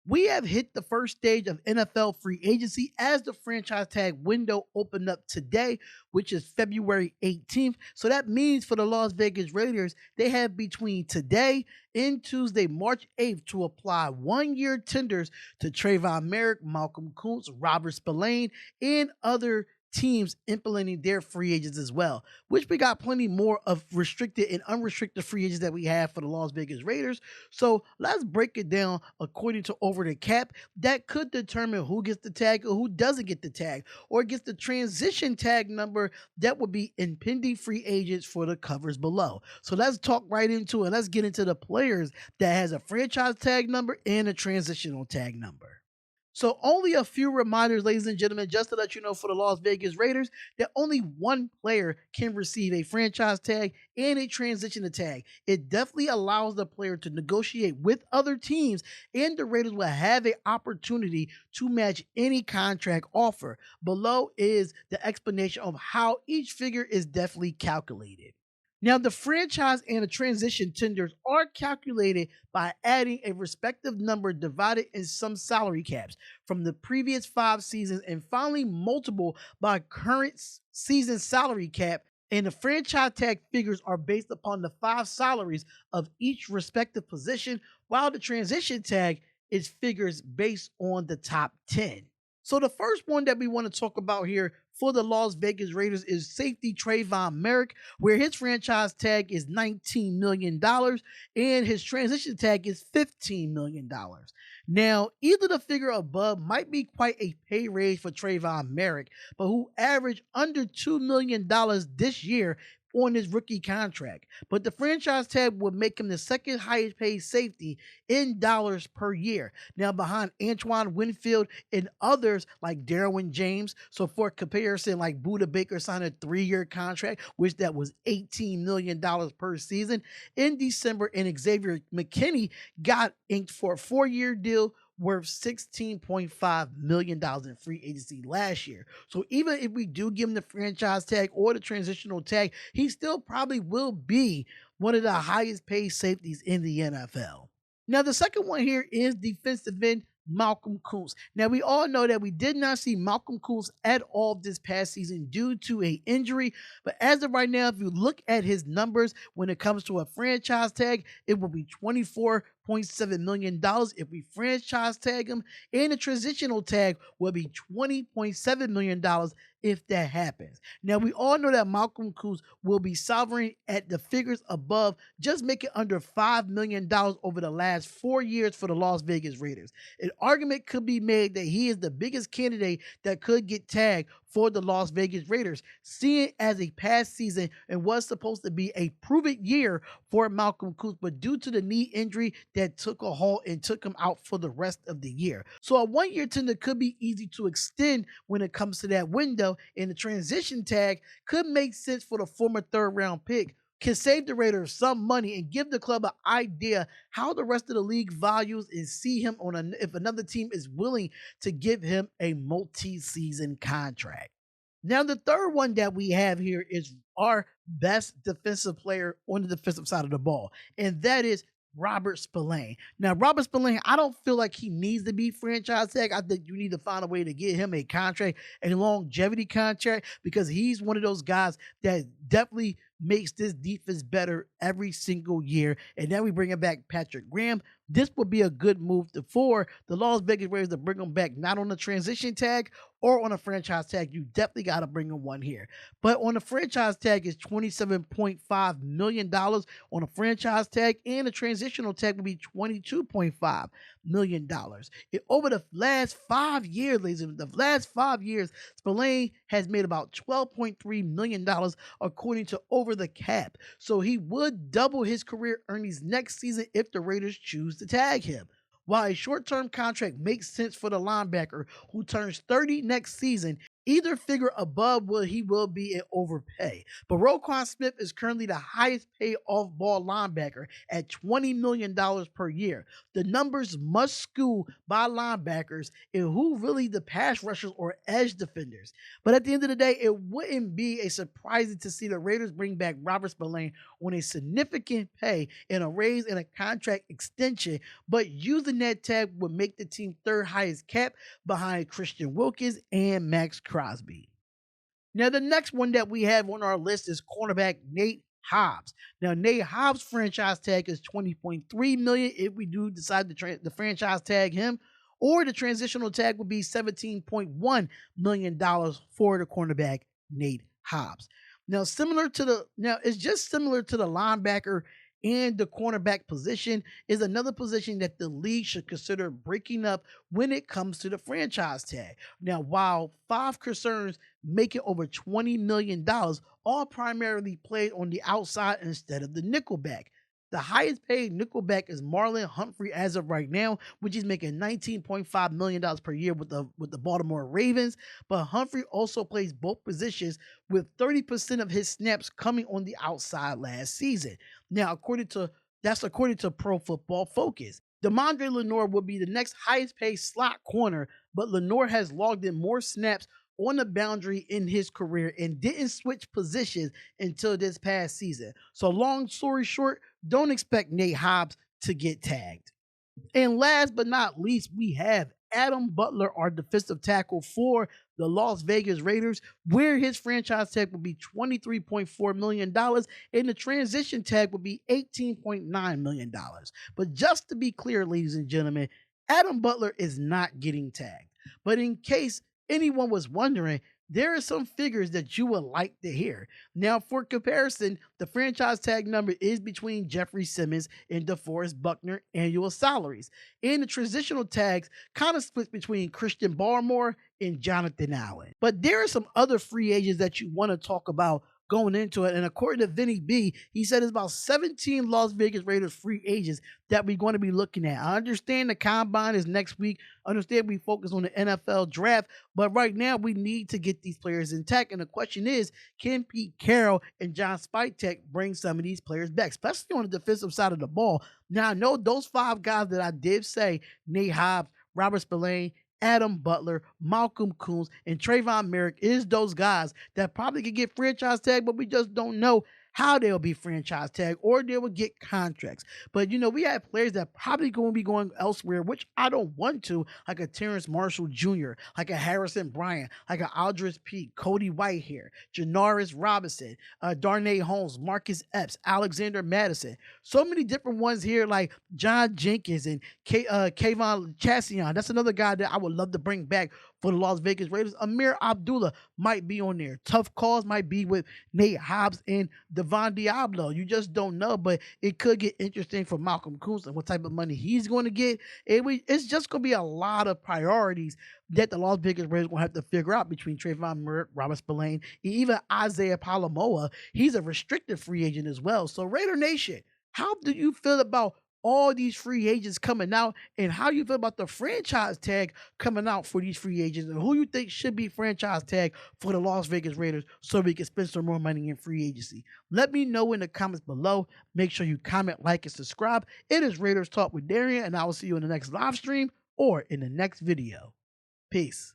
We have hit the first stage of NFL free agency as the franchise tag window opened up today, which is February 18th. So that means for the Las Vegas Raiders, they have between today and Tuesday, March 8th, to apply 1 year tenders to Trayvon Merrick, Malcolm Coons, Robert Spillane, and other teams implementing their free agents as well, which we got plenty more of restricted and unrestricted free agents that we have for the Las Vegas Raiders. So let's break it down according to over the cap that could determine who gets the tag or who doesn't get the tag or gets the transition tag number that would be impending free agents for the covers below. So let's talk right into it. Let's get into the players that has a franchise tag number and a transitional tag number. So only a few reminders, ladies and gentlemen, just to let you know for the Las Vegas Raiders that only one player can receive a franchise tag and a transition tag. It definitely allows the player to negotiate with other teams, and the Raiders will have an opportunity to match any contract offer. Below is the explanation of how each figure is definitely calculated. Now, the franchise and the transition tenders are calculated by adding a respective number divided in some salary caps from the previous 5 seasons and finally multiple by current season salary cap. And the franchise tag figures are based upon the 5 salaries of each respective position, while the transition tag is figures based on the top 10. So the first one that we want to talk about here for the Las Vegas Raiders is safety Trayvon Merrick, where his franchise tag is $19 million and his transition tag is $15 million. Now, either the figure above might be quite a pay raise for Trayvon Merrick, but who averaged under $2 million this year on his rookie contract. But the franchise tag would make him the second highest paid safety in dollars per year. Now, behind Antoine Winfield and others like Darion James. So for comparison, like Buda Baker signed a 3 year contract, which that was $18 million per season in December, and Xavier McKinney got inked for a 4 year deal worth $16.5 million in free agency last year. So even if we do give him the franchise tag or the transitional tag, he still probably will be one of the highest paid safeties in the NFL. Now, the second one here is defensive end Malcolm Coons. Now, we all know that we did not see Malcolm Coons at all this past season due to an injury. But as of right now, if you look at his numbers when it comes to a franchise tag, it will be $24.7 million if we franchise tag him, and the transitional tag will be $20.7 million if that happens. Now, we all know that Malcolm Coons will be sovereign at the figures above, just making under $5 million over the last 4 years for the Las Vegas Raiders. An argument could be made that he is the biggest candidate that could get tagged for the Las Vegas Raiders, seeing as a past season and was supposed to be a proven year for Malcolm Coons, but due to the knee injury that took a halt and took him out for the rest of the year. So a 1 year tender could be easy to extend when it comes to that window, and the transition tag could make sense for the former 3rd round pick, can save the Raiders some money and give the club an idea how the rest of the league values and see him on if another team is willing to give him a multi-season contract. Now, the third one that we have here is our best defensive player on the defensive side of the ball, and that is Robert Spillane. Now, Robert Spillane, I don't feel like he needs to be franchise tag. I think you need to find a way to get him a contract, a longevity contract, because he's one of those guys that definitely makes this defense better every single year. And then we bring him back Patrick Graham. This would be a good move for the Las Vegas Raiders to bring him back, not on the transition tag or on a franchise tag. You definitely got to bring him one here. But on the franchise tag is $27.5 million on a franchise tag, and the transitional tag will be $22.5 million. And over the last 5 years, ladies and gentlemen, the last 5 years, Spillane has made about $12.3 million according to over the cap. So he would double his career earnings next season if the Raiders choose to tag him. While a short-term contract makes sense for the linebacker who turns 30 next season, either figure above what he will be in overpay. But Roquan Smith is currently the highest paid off-ball linebacker at $20 million per year. The numbers must skew by linebackers and who really the pass rushers or edge defenders. But at the end of the day, it wouldn't be a surprising to see the Raiders bring back Robert Spillane on a significant pay and a raise and a contract extension, but using that tag would make the team third highest cap behind Christian Wilkins and Max Crosby. Now, the next one that we have on our list is cornerback Nate Hobbs. Now, Nate Hobbs' franchise tag is $20.3 million if we do decide to franchise tag him, or the transitional tag would be $17.1 million for the cornerback Nate Hobbs. Now, it's just similar to the linebacker and the cornerback position is another position that the league should consider breaking up when it comes to the franchise tag. Now, while five concerns make it over $20 million, all primarily played on the outside instead of the nickelback. The highest paid nickelback is Marlon Humphrey as of right now, which is making $19.5 million per year with the Baltimore Ravens. But Humphrey also plays both positions with 30% of his snaps coming on the outside last season. Now, according to Pro Football Focus. Demondre Lenore will be the next highest paid slot corner, but Lenore has logged in more snaps on the boundary in his career and didn't switch positions until this past season. So long story short, don't expect Nate Hobbs to get tagged. And last but not least, we have Adam Butler, our defensive tackle for the Las Vegas Raiders, where his franchise tag will be $23.4 million and the transition tag will be $18.9 million. But just to be clear, ladies and gentlemen, Adam Butler is not getting tagged. But in case anyone was wondering, there are some figures that you would like to hear. Now, for comparison, the franchise tag number is between Jeffrey Simmons and DeForest Buckner annual salaries. And the transitional tags kind of split between Christian Barmore and Jonathan Allen. But there are some other free agents that you want to talk about going into it. And according to Vinny B, he said it's about 17 Las Vegas Raiders free agents that we're going to be looking at. I understand the combine is next week. I understand we focus on the NFL draft, but right now we need to get these players intact. And the question is, can Pete Carroll and John Spytek bring some of these players back, especially on the defensive side of the ball? Now, I know those five guys that I did say, Nate Hobbs, Robert Spillane, Adam Butler, Malcolm Coons, and Trayvon Merrick is those guys that probably could get franchise tag, but we just don't know how they'll be franchise tag or they will get contracts. But, we have players that probably going to be going elsewhere, which I don't want to, like a Terrence Marshall Jr., like a Harrison Bryant, like a Aldris Peak, Cody Whitehair, Janaris Robinson, Darnay Holmes, Marcus Epps, Alexander Madison. So many different ones here, like John Jenkins and Kayvon Chassian. That's another guy that I would love to bring back for the Las Vegas Raiders. Amir Abdullah might be on there. Tough calls might be with Nate Hobbs and Devon Diablo. You just don't know, but it could get interesting for Malcolm Coons and what type of money he's going to get. It's just going to be a lot of priorities that the Las Vegas Raiders are going to have to figure out between Trayvon Merrick, Robert Spillane, and even Isaiah Palomoa. He's a restricted free agent as well. So Raider Nation, how do you feel about all these free agents coming out, and how you feel about the franchise tag coming out for these free agents, and who you think should be franchise tag for the Las Vegas Raiders so we can spend some more money in free agency? Let me know in the comments below. Make sure you comment, like, and subscribe. It is Raiders Talk with Darion, and I will see you in the next live stream or in the next video. Peace.